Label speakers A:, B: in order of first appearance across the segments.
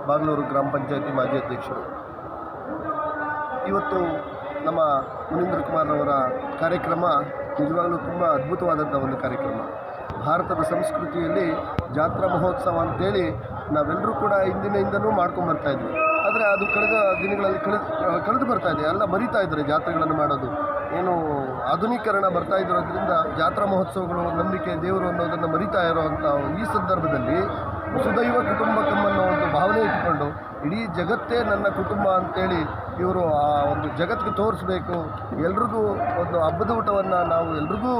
A: ಬಾಗ್ಲೂರು ಗ್ರಾಮ ಪಂಚಾಯತಿ ಮಾಜಿ ಅಧ್ಯಕ್ಷರು. ಇವತ್ತು ನಮ್ಮ ಮುನೀಂದ್ರ ಕುಮಾರ್ರವರ ಕಾರ್ಯಕ್ರಮ ನಿಜವಾಗಲೂ ತುಂಬ ಅದ್ಭುತವಾದಂಥ ಒಂದು ಕಾರ್ಯಕ್ರಮ. ಭಾರತದ ಸಂಸ್ಕೃತಿಯಲ್ಲಿ ಜಾತ್ರಾ ಮಹೋತ್ಸವ ಅಂತೇಳಿ ನಾವೆಲ್ಲರೂ ಕೂಡ ಹಿಂದಿನಿಂದನೂ ಮಾಡ್ಕೊಂಬರ್ತಾಯಿದ್ವಿ. ಆದರೆ ಅದು ಕಳೆದ ದಿನಗಳಲ್ಲಿ ಕಳೆದು ಬರ್ತಾಯಿದೆ. ಎಲ್ಲ ಮರಿತಾ ಇದ್ದಾರೆ ಜಾತ್ರೆಗಳನ್ನು ಮಾಡೋದು. ಏನು ಆಧುನೀಕರಣ ಬರ್ತಾ ಇರೋದ್ರಿಂದ ಜಾತ್ರಾ ಮಹೋತ್ಸವಗಳು ನಂಬಿಕೆ ದೇವರು ಅನ್ನೋದನ್ನು ಮರಿತಾ ಇರೋವಂಥ ಈ ಸಂದರ್ಭದಲ್ಲಿ ವಸುದೈವ ಕುಟುಂಬಕಂ ಅನ್ನೋ ಒಂದು ಭಾವನೆ ಇಟ್ಕೊಂಡು ಇಡೀ ಜಗತ್ತೇ ನನ್ನ ಕುಟುಂಬ ಅಂತೇಳಿ ಇವರು ಆ ಒಂದು ಜಗತ್ತಿಗೆ ತೋರಿಸ್ಬೇಕು. ಎಲ್ರಿಗೂ ಒಂದು ಹಬ್ಬದ ಊಟವನ್ನು ನಾವು ಎಲ್ರಿಗೂ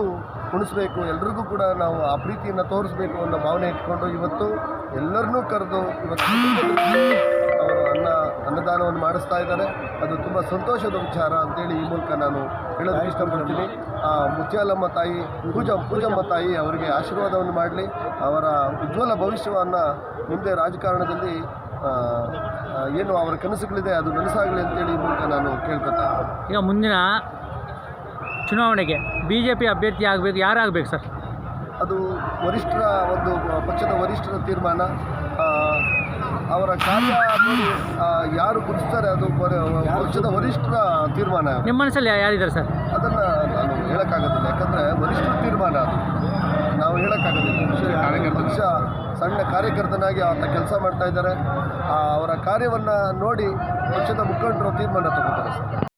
A: ಉಣಿಸ್ಬೇಕು, ಎಲ್ರಿಗೂ ಕೂಡ ನಾವು ಆ ಪ್ರೀತಿಯನ್ನು ತೋರಿಸ್ಬೇಕು ಅನ್ನೋ ಭಾವನೆ ಇಟ್ಕೊಂಡು ಇವತ್ತು ಎಲ್ಲರನ್ನೂ ಕರೆದು ಇವತ್ತು ಅವರು ಅನ್ನದಾನವನ್ನು ಮಾಡಿಸ್ತಾ ಇದ್ದಾರೆ. ಅದು ತುಂಬ ಸಂತೋಷದ ವಿಚಾರ ಅಂತೇಳಿ ಈ ಮೂಲಕ ನಾನು ಹೇಳೋದಕ್ಕೆ ಇಷ್ಟಪಡ್ತೀನಿ. ಮುತ್ಯಾಲಮ್ಮ ತಾಯಿ ಪೂಜಮ್ಮ ತಾಯಿ ಅವರಿಗೆ ಆಶೀರ್ವಾದವನ್ನು ಮಾಡಲಿ. ಅವರ ಉಜ್ವಲ ಭವಿಷ್ಯವನ್ನು ಮುಂದೆ ರಾಜಕಾರಣದಲ್ಲಿ ಏನು ಅವರ ಕನಸುಗಳಿದೆ ಅದು ನನಸಾಗಲಿ ಅಂತೇಳಿ ಈ ಮೂಲಕ ನಾನು ಕೇಳ್ಕೊತಾ.
B: ಈಗ ಮುಂದಿನ ಚುನಾವಣೆಗೆ BJP ಅಭ್ಯರ್ಥಿ ಆಗಬೇಕು, ಯಾರಾಗಬೇಕು ಸರ್?
A: ಅದು ವರಿಷ್ಠರ ಒಂದು ಪಕ್ಷದ ವರಿಷ್ಠರ ತೀರ್ಮಾನ. ಅವರ ಕಾರ್ಯ ನೋಡಿ ಯಾರು ಗುರುತಿಸ್ತಾರೆ ಅದು ಪಕ್ಷದ ವರಿಷ್ಠರ ತೀರ್ಮಾನ.
B: ನಿಮ್ಮ ಮನಸ್ಸಲ್ಲಿ ಯಾರಿದ್ದಾರೆ ಸರ್?
A: ಅದನ್ನು ನಾನು ಹೇಳೋಕ್ಕಾಗೋದಿಲ್ಲ, ಯಾಕಂದರೆ ವರಿಷ್ಠರ ತೀರ್ಮಾನ ಅದು, ನಾವು ಹೇಳೋಕ್ಕಾಗೋದಿಲ್ಲ. ಪಕ್ಷ ಸಣ್ಣ ಕಾರ್ಯಕರ್ತನಾಗಿ ಆತ ಕೆಲಸ ಮಾಡ್ತಾ ಇದ್ದಾರೆ. ಅವರ ಕಾರ್ಯವನ್ನು ನೋಡಿ ಪಕ್ಷದ ಮುಖಂಡರು ತೀರ್ಮಾನ ತಗೋತಾರೆ ಸರ್.